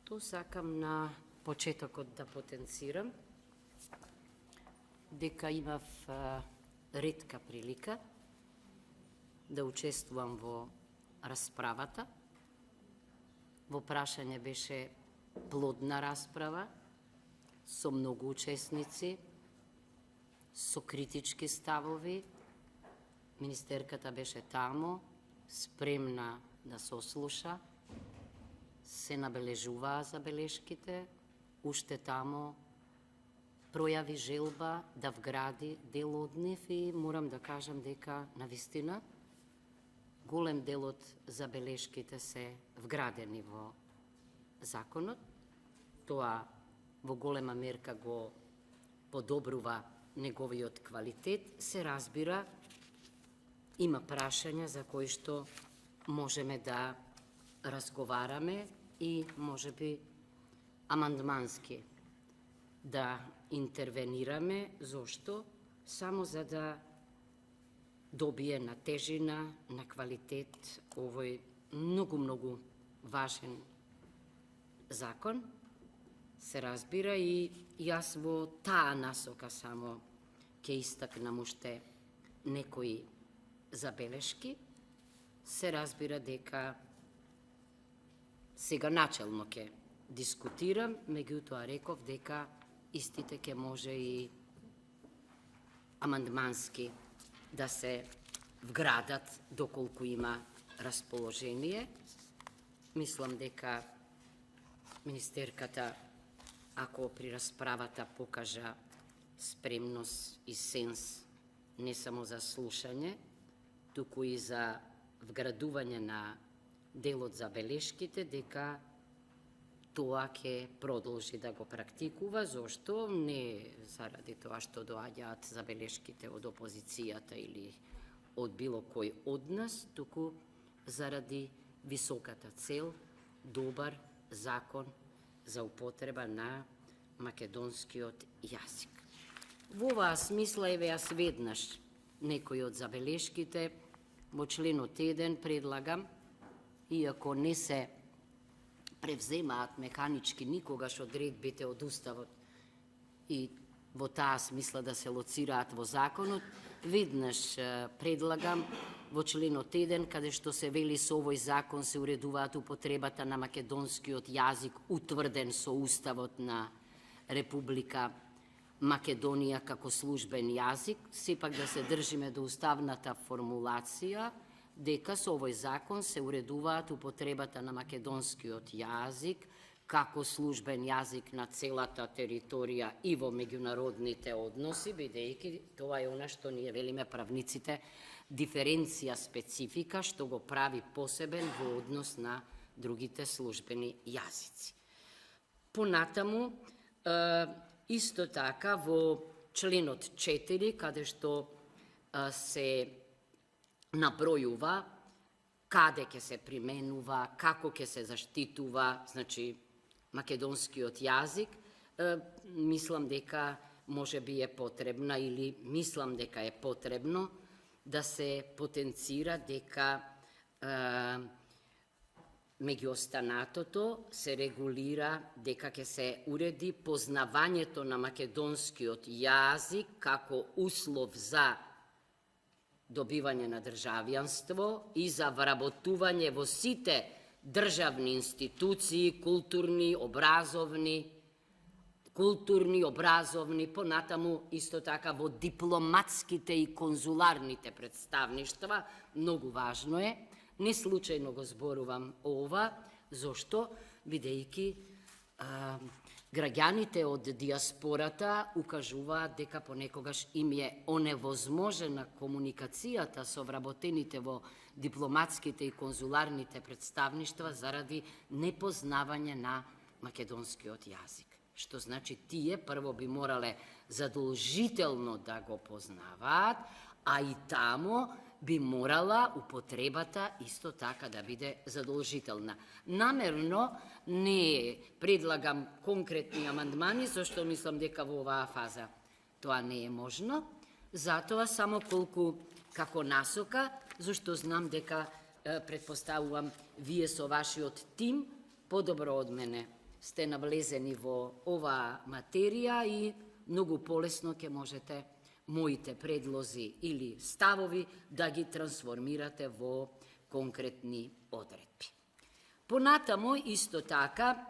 То сакам на почетокот да потенцирам дека имав ретка прилика да учествувам во расправата. Во прашање беше плодна расправа, со многу учесници, со критички ставови. Министерката беше таму, спремна да се ослуша, се набележуваа забелешките, уште таму пројави желба да вгради дел од нив и морам да кажам дека навистина голем дел од забелешките се вградени во законот. Тоа во голема мерка го подобрува неговиот квалитет. Се разбира, има прашања за кои што можеме да разговараме и можеби амандмански да интервенираме. Зошто? Само за да добие на тежина, на квалитет овој многу важен закон. Се разбира и јас во таа насока само ќе истакнам уште некои забелешки. Се разбира дека сега начелно ќе дискутирам, меѓутоа реков дека истите ќе може и амандмански да се вградат доколку има расположение. Мислам дека министерката, ако при расправата покажа спремност и сенс не само за слушање, туку и за вградување на делот за белешките, дека тоа ќе продолжи да го практикува. Зошто? Не заради тоа што доаѓаат забелешките од опозицијата или од било кој од нас, туку заради високата цел, добар закон за употреба на македонскиот јазик. Во оваа смисла, еве јас веднаш некои од забелешките во членот 1 предлагам, иако не се превземаат механички никогаш одредбите од Уставот и во таа смисла да се лоцираат во законот, веднаш предлагам во членот 1, каде што се вели со овој закон се уредуваат употребата на македонскиот јазик утврден со Уставот на Република Македонија како службен јазик, сепак да се држиме до уставната формулација дека со овој закон се уредуваат употребата на македонскиот јазик како службен јазик на целата територија и во меѓународните односи, бидејќи тоа е она што ние велиме правниците диференција специфика, што го прави посебен во однос на другите службени јазици. Понатаму, исто така во членот 4, каде што се набројува каде ќе се применува, како ќе се заштитува, значи македонскиот јазик, мислам дека можеби е потребна или мислам дека е потребно да се потенцира дека меѓу останатото се регулира дека ќе се уреди познавањето на македонскиот јазик како услов за добивање на државјанство и за вработување во сите државни институции, културни, понатаму исто така во дипломатските и конзуларните представништва. Многу важно е. Не случајно го зборувам ова, зошто? Бидејќи граѓаните од диаспората укажуваат дека понекогаш им е оневозможена комуникацијата со вработените во дипломатските и конзуларните представништва заради непознавање на македонскиот јазик. Што значи тие прво би морале задолжително да го познаваат, а и тамо би морала употребата исто така да биде задолжителна. Намерно не предлагам конкретни амандмани, зашто мислам дека во оваа фаза тоа не е можно. Затоа само колку како насока, зашто знам дека, предпоставувам, вие со вашиот тим подобро од мене сте навлезени во оваа материја и многу полесно ќе можете моите предлози или ставови да ги трансформирате во конкретни одредби. Понатамо, исто така,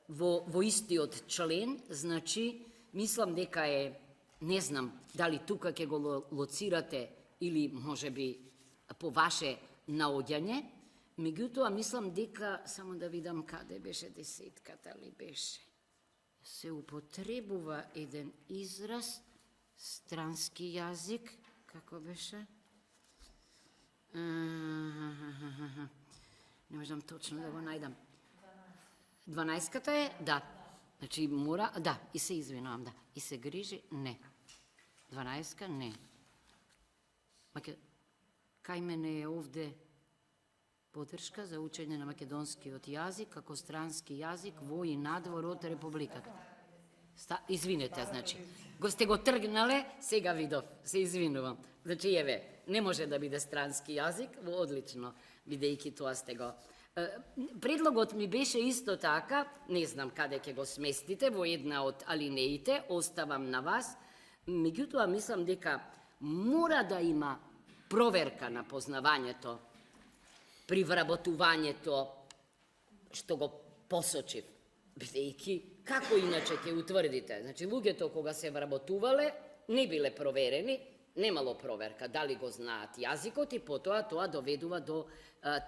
во истиот член, значи, мислам дека е, не знам дали тука ќе го лоцирате или може би по ваше наоѓање, меѓутоа мислам дека, само да видам каде беше десетката ли беше, се употребува еден израз, странски јазик, како беше? Не можам точно да го најдам. 12-ката е, да. Значи мора, да, и се извинувам, да. И се грижи, не. 12-ка, не. Кај мене е овде поддршка за учење на македонскиот јазик како странски јазик во и надвор од Републиката. Извинете, значи. Го сте го тргнале, сега видов, се извинувам. Значи, еве, не може да биде странски јазик, одлично, бидејќи тоа сте го. Предлогот ми беше исто така, не знам каде ќе го сместите, во една од алинеите, оставам на вас, меѓутоа мислам дека мора да има проверка на познавањето при вработувањето што го посочив, бидејќи како иначе ќе утврдите? Значи, луѓето кога се вработувале, не биле проверени, немало проверка, дали го знаат јазикот и потоа тоа доведува до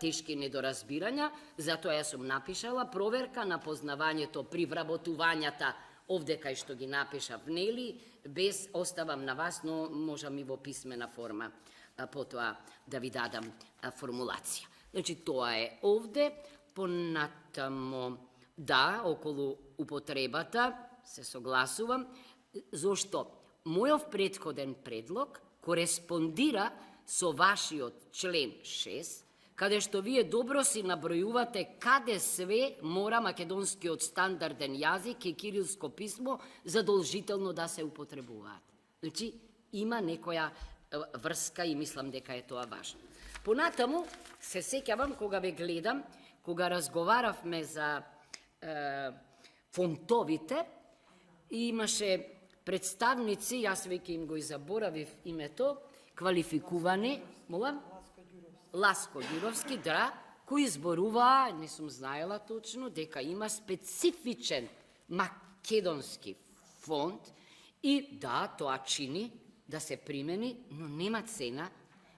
тешки недоразбирања, затоа ја сум напишала проверка на познавањето при вработувањата, овде кај што ги напишав, нели, без оставам на вас, но можам и во писмена форма потоа да ви дадам формулација. Значи, тоа е овде, понатамо, да, околу употребата, се согласувам, зошто мојов претходен предлог кореспондира со вашиот член 6, каде што вие добро си набројувате каде све мора македонскиот стандарден јазик и кирилско писмо задолжително да се употребуваат. Значи, има некоја врска и мислам дека е тоа важно. Понатаму, се сеќавам кога ве гледам, кога разговаравме за фонтовите, и имаше представници, јас веќе им го и заборавив името, квалификувани, молам? Ласко Ѓуровски, да, кои зборуваа, не сум знаела точно, дека има специфичен македонски фонд и да, тоа чини да се примени, но нема цена,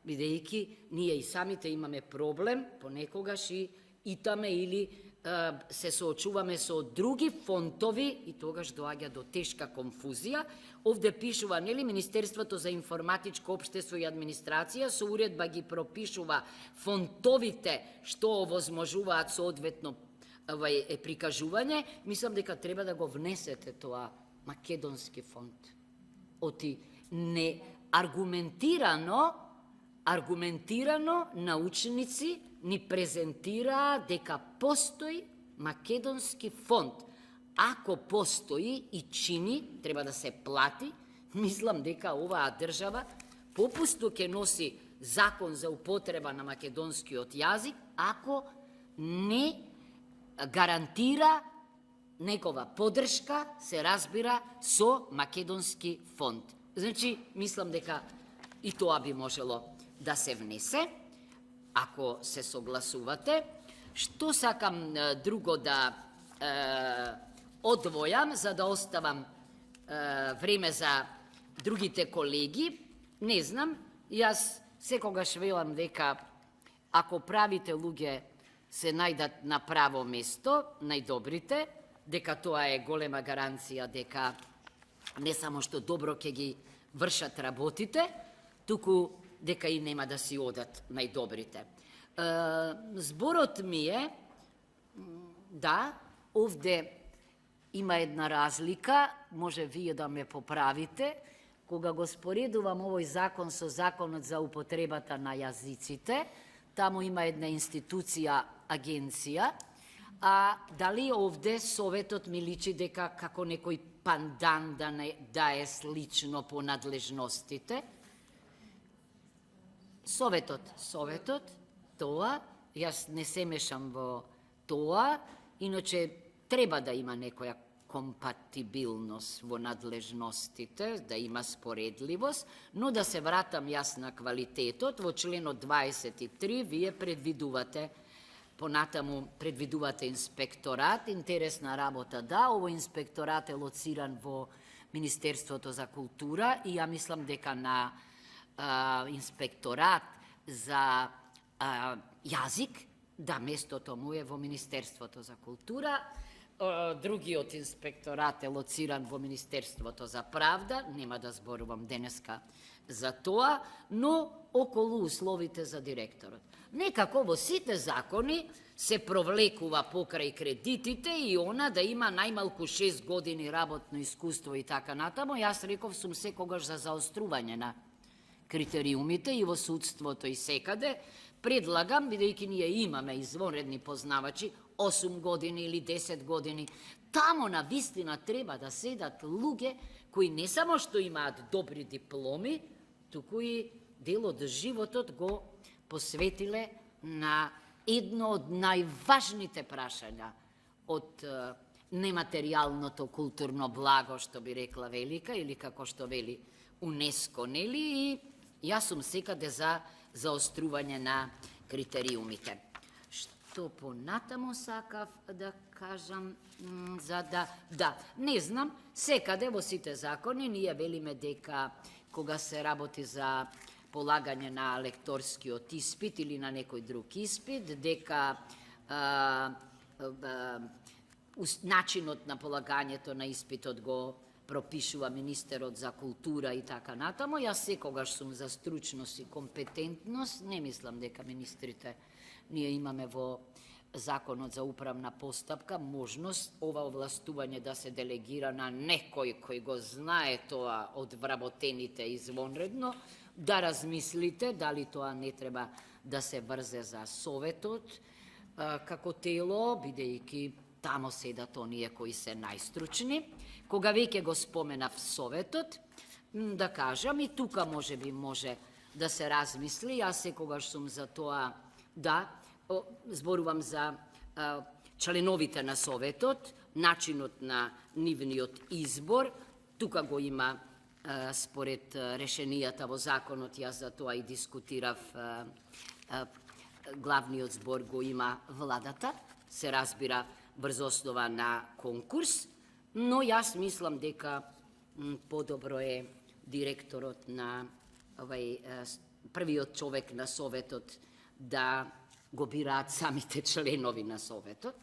бидејќи ние и самите имаме проблем, понекогаш и итаме или се соочуваме со други фонтови и тогаш доаѓа до тешка конфузија. Овде пишува, нели, Министерството за информатичко општество и администрација со уредба ги пропишува фонтовите што овозможуваат соодветно прикажување. Мислам дека треба да го внесете тоа македонски фонд. Оти не аргументирано научници ни презентираа дека постои македонски фонд. Ако постои и чини, треба да се плати, мислам дека оваа држава попусту ќе носи закон за употреба на македонскиот јазик, ако не гарантира некова поддршка, се разбира, со македонски фонд. Значи, мислам дека и тоа би можело да се внесе, ако се согласувате. Што сакам друго да одвојам, за да оставам време за другите колеги, не знам, јас секогаш велам дека ако правите луѓе се најдат на право место, најдобрите, дека тоа е голема гаранција дека не само што добро ќе ги вршат работите, туку дека и нема да си одат најдобрите. Зборот ми е, да, овде има една разлика, може вие да ме поправите, кога го споредувам овој закон со законот за употребата на јазиците, таму има една институција, агенција, а дали овде Советот ми личи дека како некој пандан да е слично по надлежностите? Советот, тоа, јас не се мешам во тоа, иначе треба да има некоја компатибилност во надлежностите, да има споредливост, но да се вратам јас на квалитетот. Во членот 23 вие предвидувате, понатаму предвидувате инспекторат, интересна работа, да, овој инспекторат е лоциран во Министерството за култура и ја мислам дека на инспекторат за јазик, да, местото му е во Министерството за култура. Другиот инспекторат е лоциран во Министерството за правда, нема да зборувам денеска за тоа, но околу условите за директорот. Некако во сите закони се провлекува покрај кредитите и она да има најмалку 6 години работно искуство и така натаму. Јас реков сум секогаш за заострување на критериумите и во судството и секаде. Предлагам, бидејќи ние имаме извонредни познавачи, 8 години или 10 години, тамо на вистина треба да седат луѓе кои не само што имаат добри дипломи, туку и дел од животот го посветиле на едно од најважните прашања од нематеријалното културно благо, што би рекла Велика, или како што вели УНЕСКО, нели? И јас сум секаде за заострување на критериумите. Што понатаму сакав да кажам, за да, не знам, секаде во сите закони ние велиме дека кога се работи за полагање на лекторскиот испит или на некој друг испит, дека начинот на полагањето на испитот го пропишува министерот за култура и така натаму. Јас секогаш сум за стручност и компетентност. Не мислам дека министрите, ние имаме во Законот за управна постапка можност ова овластување да се делегира на некој кој го знае тоа од вработените извонредно, да размислите дали тоа не треба да се врзе за Советот како тело, бидејќи тамо седат оние кои се најстручни. Кога веќе го споменав Советот, да кажам, и тука можеби може да се размисли, јас секогаш сум за тоа, да, зборувам за членовите на Советот, начинот на нивниот избор, тука го има според решенијата во законот, јас за тоа и дискутирав, главниот збор го има владата, се разбира врз основа на конкурс, но јас мислам дека подобро е директорот на првиот човек на Советот да го бираат самите членови на Советот.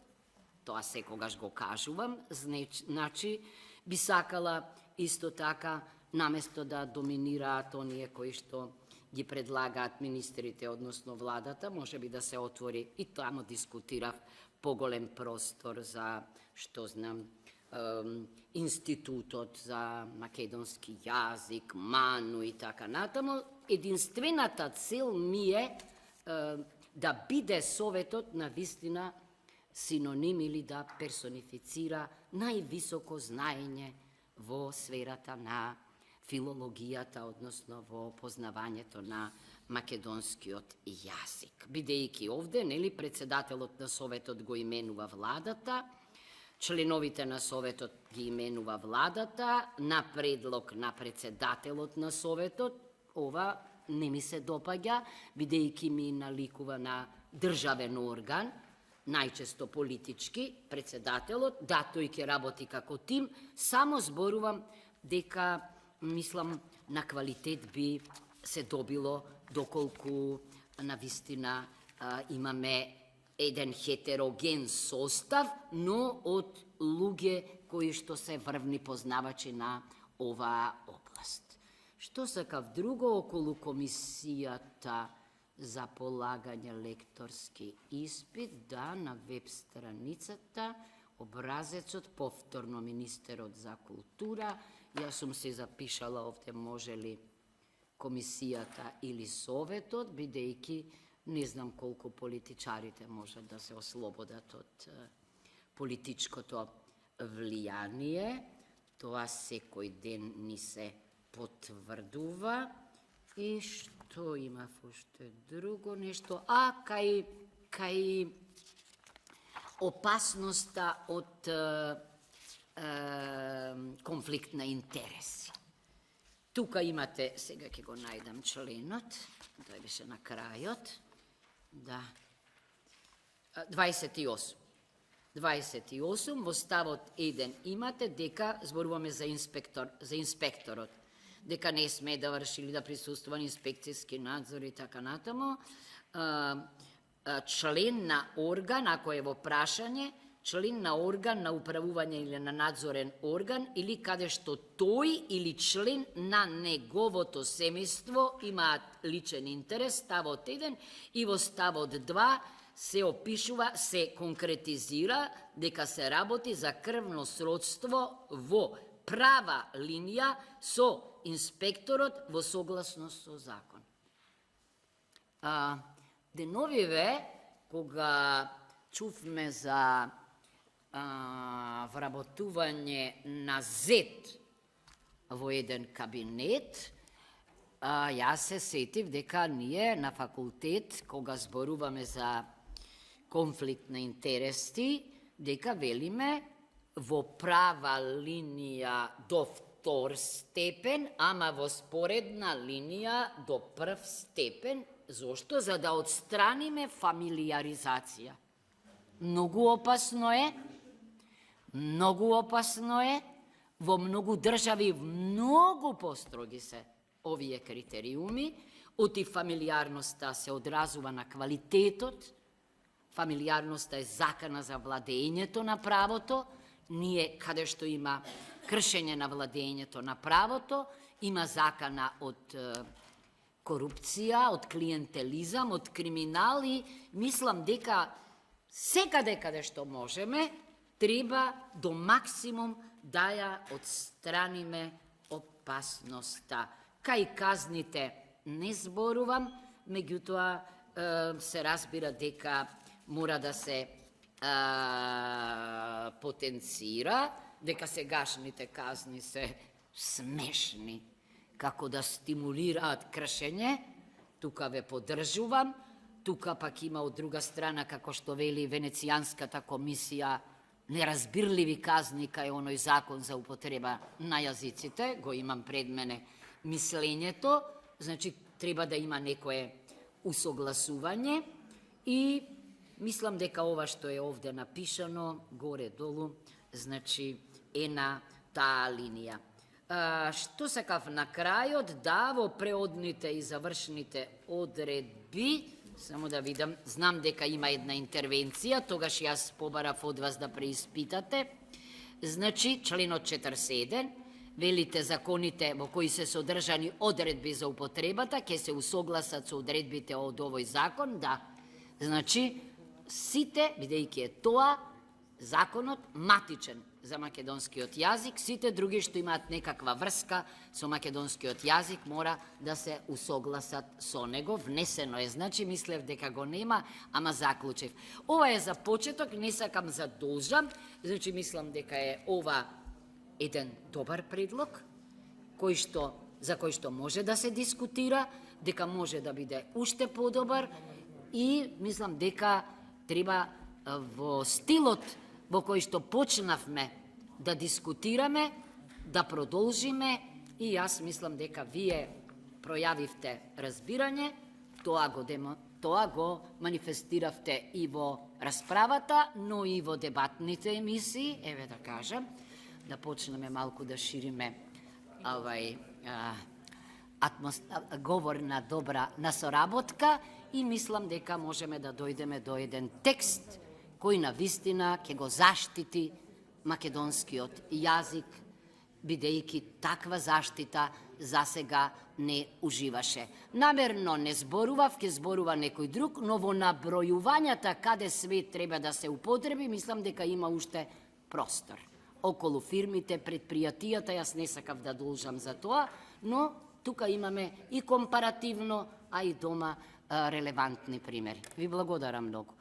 Тоа секогаш го кажувам. Значи, би сакала исто така, наместо да доминираат оние кои што ги предлагаат министрите, односно владата, може би да се отвори, и тамо дискутирав, поголем простор за, што знам, институтот за македонски јазик, МАНУ и така натаму. Единствената цел ми е да биде Советот на вистина синоним или да персонифицира највисоко знаење во сферата на филологијата, односно во познавањето на македонскиот јазик. Бидејќи овде, нели, председателот на Советот го именува владата, членовите на Советот ги именува владата, на предлог на председателот на Советот. Ова не ми се допаѓа, бидејќи ми наликува на државен орган, најчесто политички, председателот, да, тој ќе работи како тим, само зборувам дека, мислам, на квалитет би се добило доколку на вистина имаме еден хетероген состав, но од луѓе кои што се врвни познавачи на оваа област. Што сакав друго околу комисијата за полагање лекторски испит, да, на веб страницата, образецот, повторно министерот за култура, јас сум се запишала овде може ли комисијата или Советот, бидејќи не знам колку политичарите можат да се ослободат од политичкото влијание. Тоа секој ден ни се потврдува. И што имав уште друго нешто? Кај опасноста од конфликт на интереси. Тука имате, сега ќе го најдам членот, тој беше на крајот, да, 28. 28, во ставот 1 имате дека зборуваме за инспекторот, дека не сме да врши или да присуствува на инспекцијски надзор и така натаму. Член на орган, ако е во прашање, член на орган на управување или на надзорен орган, или каде што тој или член на неговото семејство имаат личен интерес, ставот 1, и во ставот 2 се опишува, се конкретизира дека се работи за крвно сродство во права линија со инспекторот во согласност со закон. Деновиве, кога чувме за вработување на зет во еден кабинет, јас се сетив дека ние на факултет, кога зборуваме за конфликт на интереси, дека велиме во права линија до втор степен, ама во споредна линија до прв степен. Зошто? За да отстраниме фамилиаризација. Многу опасно е, во многу држави многу построги се овие критериуми, оти фамилиарноста се одразува на квалитетот, фамилиарноста е закана за владењето на правото, ние каде што има кршење на владењето на правото, има закана од корупција, од клиентелизам, од криминал и мислам дека секаде каде што можеме, треба до максимум да ја отстраниме опасноста. Кај казните не зборувам, меѓутоа се разбира дека мора да се потенцира, дека сегашните казни се смешни, како да стимулираат кршење, тука ве поддржувам, тука пак има од друга страна, како што вели Венецијанската комисија, неразбирливи казни кај оној закон за употреба на јазиците, го имам пред мене мислењето, значи треба да има некое усогласување и мислам дека ова што е овде напишано, горе-долу, значи е на таа линија. Што сакав на крајот, да, во преодните и завршните одредби, само да видам, знам дека има една интервенција, тогаш јас побарав од вас да преиспитате. Значи, членот 41, велите законите во кои се содржани одредби за употребата, ќе се усогласат со одредбите од овој закон, да. Значи, сите, бидејќи е тоа, законот матичен за македонскиот јазик, сите други што имаат некаква врска со македонскиот јазик мора да се усогласат со него. Внесено е, значи мислев дека го нема, ама заклучив. Ова е за почеток, не сакам задолжам, значи мислам дека е ова еден добар предлог, за кој што може да се дискутира, дека може да биде уште подобар и мислам дека треба во стилот во кој што почнавме да дискутираме, да продолжиме и јас мислам дека вие пројавивте разбирање, тоа го манифестиравте и во расправата, но и во дебатните емисии, еве да кажам, да почнеме малку да шириме говор на добра на соработка и мислам дека можеме да дојдеме до еден текст кој на вистина ќе го заштити македонскиот јазик, бидејќи таква заштита засега не уживаше. Намерно не зборував, ќе зборува некој друг, но во набројувањата каде све треба да се употреби, мислам дека има уште простор. Околу фирмите, предпријатијата, јас не сакав да должам за тоа, но тука имаме и компаративно, а и дома релевантни примери. Ви благодарам многу.